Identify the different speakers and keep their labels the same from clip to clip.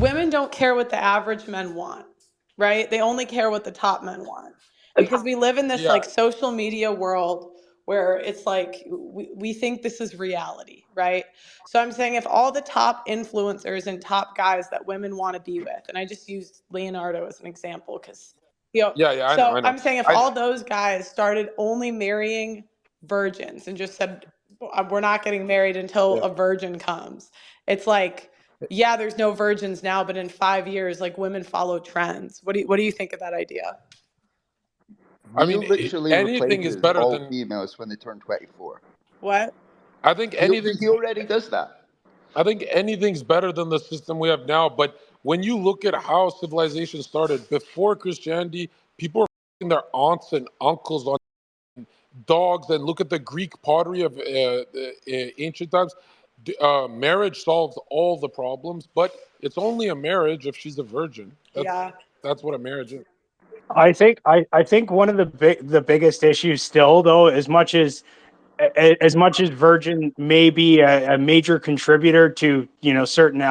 Speaker 1: women don't care what the average men want, right? They only care what the top men want, because we live in this
Speaker 2: Yeah,
Speaker 1: like social media world where it's like we think this is reality, right? So I'm saying if all the top influencers and top guys that women want to be with, and I just used Leonardo as an example because,
Speaker 2: yeah, I know,
Speaker 1: so
Speaker 2: I know.
Speaker 1: I'm saying if
Speaker 2: I
Speaker 1: all those guys started only marrying virgins and just said, we're not getting married until
Speaker 2: yeah.
Speaker 1: a virgin comes, it's like, yeah, there's no virgins now, but in 5 years, like women follow trends. What do you think of that idea?
Speaker 2: I
Speaker 3: Neil
Speaker 2: mean,
Speaker 3: literally
Speaker 2: anything is
Speaker 3: replaces
Speaker 2: better
Speaker 3: all
Speaker 2: than.
Speaker 3: females when they turn 24.
Speaker 1: What?
Speaker 2: I think
Speaker 3: He already does that.
Speaker 2: I think anything's better than the system we have now. But when you look at how civilization started before Christianity, people were f***ing their aunts and uncles on dogs, and look at the Greek pottery of ancient times. Marriage solves all the problems, but it's only a marriage if she's a virgin.
Speaker 1: Yeah.
Speaker 2: That's what a marriage is.
Speaker 4: I think one of the biggest issues still, though, as much as Virgin may be a major contributor to certain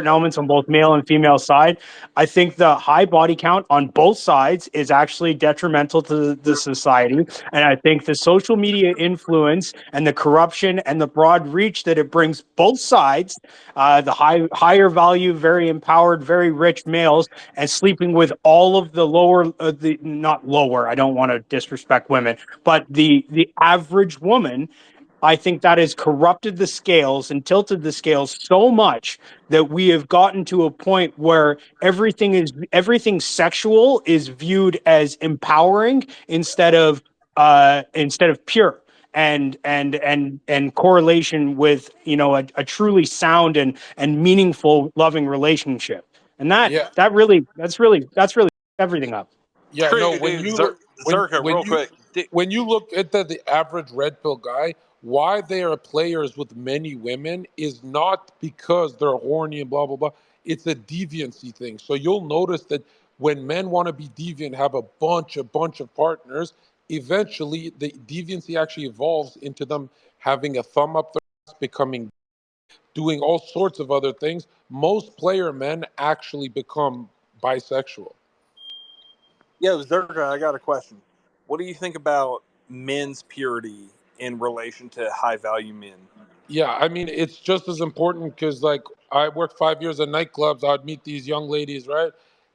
Speaker 4: elements on both male and female side, I think the high body count on both sides is actually detrimental to the society, and I think the social media influence and the corruption and the broad reach that it brings both sides, the higher value, very empowered, very rich males, and sleeping with all of the lower, the not lower. I don't want to disrespect women, but the average woman, I think that has corrupted the scales and tilted the scales so much that we have gotten to a point where everything sexual is viewed as empowering instead of pure and correlation with a truly sound and meaningful loving relationship. And
Speaker 2: Yeah,
Speaker 4: that's really everything up.
Speaker 2: yeah. No, when
Speaker 5: Dude,
Speaker 2: you look
Speaker 5: Zherka, real quick.
Speaker 2: when you look at the average red pill guy, why they are players with many women is not because they're horny and blah blah blah. It's a deviancy thing. So you'll notice that when men want to be deviant, have a bunch of partners, eventually the deviancy actually evolves into them having a thumb up their ass, becoming, doing all sorts of other things. Most player men actually become bisexual.
Speaker 5: Yo, Zerga, I got a question. What do you think about men's purity in relation to high value men?
Speaker 2: Yeah, I mean, it's just as important because, like, I worked 5 years in nightclubs. I'd meet these young ladies, right?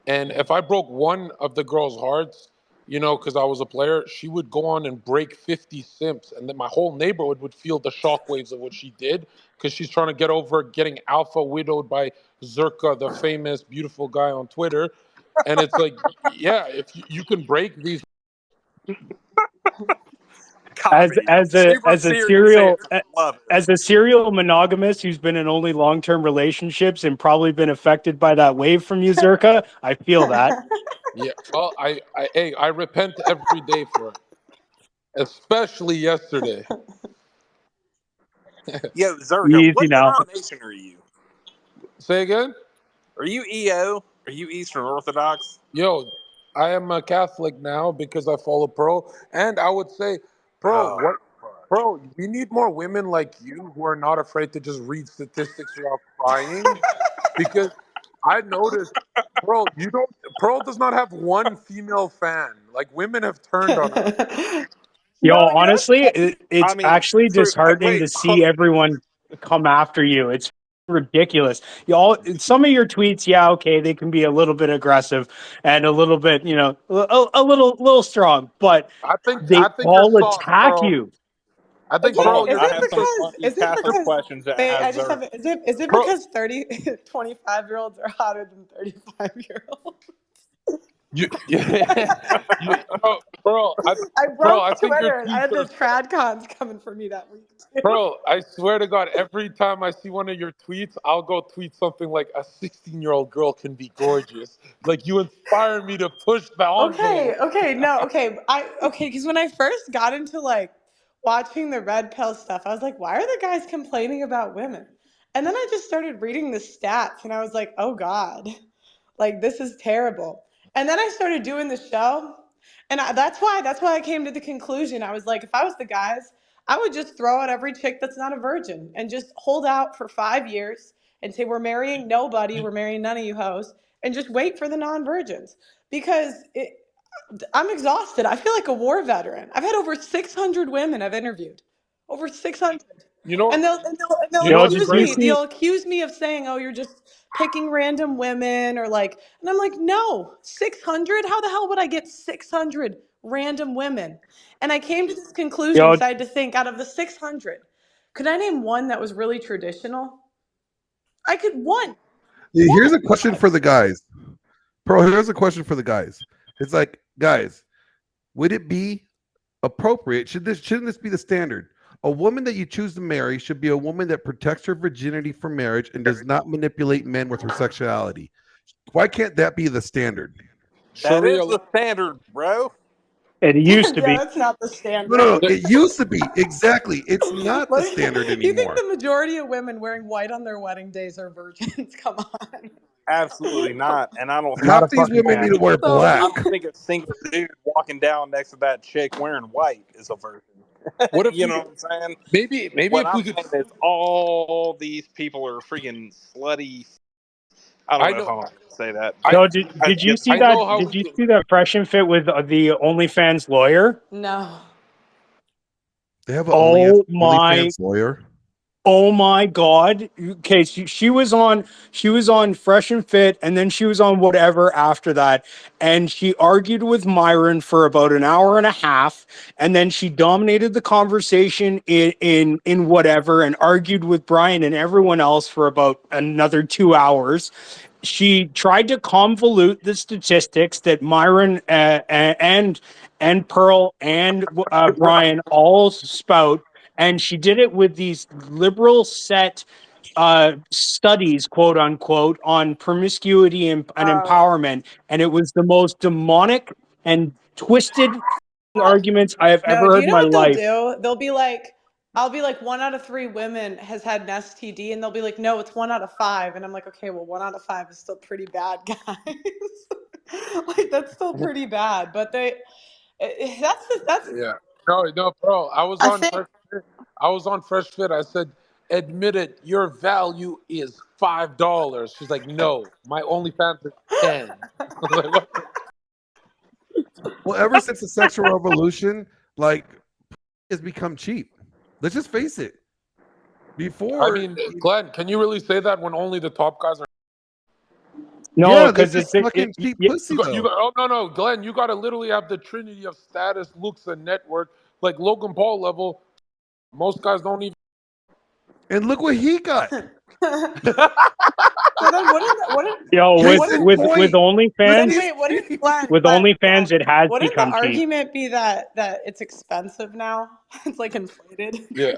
Speaker 2: And if I broke one of the girls' hearts, because I was a player, she would go on and break 50 simps. And then my whole neighborhood would feel the shockwaves of what she did because she's trying to get over getting alpha widowed by Zerka, the famous, beautiful guy on Twitter. And it's like, yeah, if you can break these.
Speaker 4: as
Speaker 5: Copy.
Speaker 4: as a
Speaker 5: Super
Speaker 4: as a
Speaker 5: serious
Speaker 4: serial
Speaker 5: answer. Love it.
Speaker 4: as a serial monogamist who's been in only long-term relationships and probably been affected by that wave from you, Zerka, I feel that.
Speaker 2: Yeah, well, I repent every day for it, especially yesterday.
Speaker 5: Yo, Zerga,
Speaker 4: Easy
Speaker 5: what
Speaker 4: now.
Speaker 5: denomination are you?
Speaker 2: Say again?
Speaker 5: Are you EO? Are you Eastern Orthodox?
Speaker 2: Yo, I am a Catholic now because I follow Pro, and I would say, Pro,
Speaker 5: Oh,
Speaker 2: what, Pro? We need more women like you who are not afraid to just read statistics without crying, because I noticed, Pro does not have one female fan. Like, women have turned on her.
Speaker 4: Yo,
Speaker 1: No,
Speaker 4: honestly,
Speaker 5: I
Speaker 4: it's
Speaker 5: mean,
Speaker 4: actually
Speaker 5: true.
Speaker 4: disheartening
Speaker 5: Wait,
Speaker 4: to see everyone come after you. It's ridiculous. Y'all, some of your tweets, yeah, okay, they can be a little bit aggressive and a little bit, a little strong, but
Speaker 2: I
Speaker 4: they
Speaker 2: think you're
Speaker 4: all
Speaker 2: soft,
Speaker 4: attack
Speaker 2: Pro.
Speaker 4: you.
Speaker 2: I think
Speaker 5: hold
Speaker 1: okay,
Speaker 2: Pro,
Speaker 5: on.
Speaker 1: is
Speaker 2: you're
Speaker 5: I
Speaker 1: it
Speaker 5: have some
Speaker 1: because
Speaker 5: funny
Speaker 1: is it
Speaker 5: Catholic
Speaker 1: because
Speaker 5: questions to
Speaker 1: wait, I
Speaker 5: ask
Speaker 1: just have
Speaker 5: Zerga.
Speaker 1: is it
Speaker 2: Pro.
Speaker 1: because 25-year-olds are hotter than 35-year-olds?
Speaker 2: You, bro,
Speaker 1: I
Speaker 2: bro,
Speaker 1: broke
Speaker 2: I think your
Speaker 1: Twitter. I
Speaker 2: tweets
Speaker 1: had
Speaker 2: are.
Speaker 1: the trad cons coming for me that week too.
Speaker 2: Bro, I swear to God, every time I see one of your tweets, I'll go tweet something like a 16-year-old girl can be gorgeous. Like, you inspire me to push the
Speaker 1: Okay,
Speaker 2: envelope.
Speaker 1: okay, no, okay, because when I first got into like watching the red pill stuff, I was like, why are the guys complaining about women? And then I just started reading the stats and I was like, oh God, like this is terrible. And then I started doing the show, and that's why I came to the conclusion. I was like, if I was the guys, I would just throw out every chick that's not a virgin and just hold out for 5 years and say, we're marrying nobody, we're marrying none of you hoes, and just wait for the non-virgins. Because I'm exhausted. I feel like a war veteran. I've had over 600 women I've interviewed. Over 600.
Speaker 2: You know,
Speaker 1: And they'll
Speaker 2: you know what's
Speaker 1: accuse me.
Speaker 2: crazy?
Speaker 1: They'll accuse me of saying, "Oh, you're just picking random women," or like, and I'm like, "No, 600? How the hell would I get 600 random women?" And I came to this conclusion because I had to think, out of the 600, could I name one that was really traditional? I could one.
Speaker 6: Here's a question for the guys. Bro, here's a question for the guys. It's like, guys, would it be appropriate? Shouldn't this be the standard? A woman that you choose to marry should be a woman that protects her virginity for marriage and does not manipulate men with her sexuality. Why can't that be the standard?
Speaker 5: That is the standard, bro.
Speaker 4: It used to be.
Speaker 1: Yeah, that's not the standard.
Speaker 6: No, it used to be. Exactly. It's not the standard anymore.
Speaker 1: You think the majority of women wearing white on their wedding days are virgins? Come on.
Speaker 5: Absolutely not. And I don't
Speaker 6: Half these women need to wear black.
Speaker 5: I don't think a single dude walking down next to that chick wearing white is a virgin.
Speaker 2: What if
Speaker 5: you know what I'm saying?
Speaker 2: Maybe
Speaker 5: what
Speaker 2: if
Speaker 5: I'm
Speaker 2: we could.
Speaker 5: saying is all these people are freaking slutty. I don't know if I want to say that.
Speaker 4: No, did you see that? Did you see that Fresh and Fit with the OnlyFans lawyer?
Speaker 1: No.
Speaker 6: They have an OnlyFans
Speaker 4: my
Speaker 6: lawyer.
Speaker 4: Oh my God. Okay, she was on Fresh and Fit, and then she was on whatever after that. And she argued with Myron for about an hour and a half, and then she dominated the conversation in whatever and argued with Brian and everyone else for about another 2 hours. She tried to convolute the statistics that Myron and Pearl and Brian all spout. And she did it with these liberal set studies, quote unquote, on promiscuity and empowerment. And it was the most demonic and twisted arguments I have ever heard in my life.
Speaker 1: They'll be like, I'll be like, 1 out of 3 women has had an STD, and they'll be like, no, it's 1 out of 5. And I'm like, okay, well, 1 out of 5 is still pretty bad, guys. Like, that's still pretty bad. But that's
Speaker 2: yeah. No, bro. I was on Fresh Fit. I said, admit it, your value is $5. She's like, no, my OnlyFans is 10. Like, what?
Speaker 6: Well, ever since the sexual revolution, like, has become cheap. Let's just face it. Before,
Speaker 2: I mean, Glenn, can you really say that when only the top guys are?
Speaker 4: No, because
Speaker 6: it's fucking cheap pussy.
Speaker 2: No, Glenn, you got to literally have the trinity of status, looks, and network. Like Logan Paul level, most guys don't even.
Speaker 6: And look what he got.
Speaker 1: So then
Speaker 4: with OnlyFans, with OnlyFans, it has become cheap.
Speaker 1: Wouldn't the argument be that it's expensive now? It's like inflated.
Speaker 2: Yeah.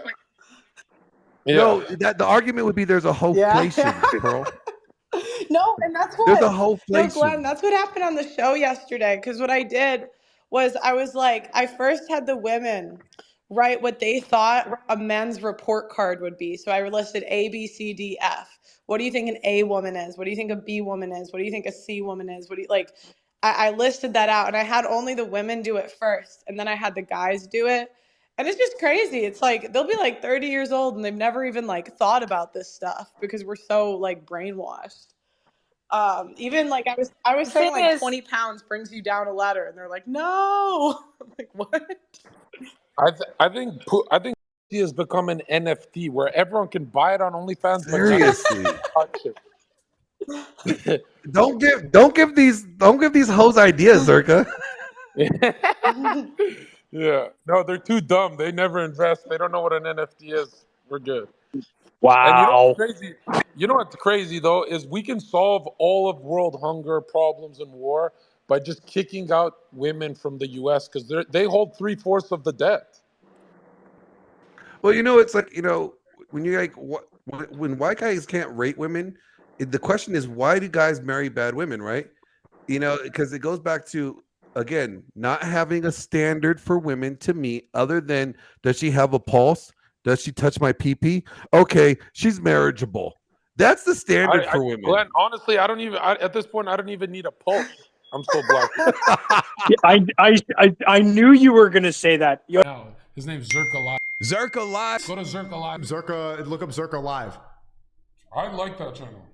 Speaker 6: No, the argument would be there's a whole-flation, bro.
Speaker 1: No, and that's what.
Speaker 6: There's a whole
Speaker 1: No, Glenn, that's what happened on the show yesterday. Because what I did was I was like, I first had the women write what they thought a men's report card would be. So I listed A, B, C, D, F. What do you think an A woman is? What do you think a B woman is? What do you think a C woman is? What do you like? I listed that out, and I had only the women do it first, and then I had the guys do it. And it's just crazy. It's like they'll be like 30 years old and they've never even like thought about this stuff because we're so like brainwashed. Even like I was saying like 20 pounds brings you down a letter, and they're like, no. I'm like, what?
Speaker 2: I think he has become an NFT where everyone can buy it on OnlyFans.
Speaker 6: Seriously. Don't give these hoes ideas, Zherka.
Speaker 2: Yeah. No, they're too dumb. They never invest. They don't know what an NFT is. We're good.
Speaker 4: Wow.
Speaker 2: And you know what's crazy though is we can solve all of world hunger problems and war by just kicking out women from the U.S. because they hold 3/4 of the debt.
Speaker 6: Well, it's like when you're like when white guys can't rate women, the question is why do guys marry bad women, right? Because it goes back to, again, not having a standard for women to meet other than, does she have a pulse? Does she touch my pee-pee? Okay, she's marriageable. That's the standard for women.
Speaker 2: Glenn, honestly, at this point, I don't even need a pulse. I'm so black.
Speaker 4: I knew you were going to say that.
Speaker 7: No, his name's Zherka Live.
Speaker 8: Zherka Live.
Speaker 7: Go to Zherka Live.
Speaker 8: Zherka, look up Zherka Live.
Speaker 2: I like that channel.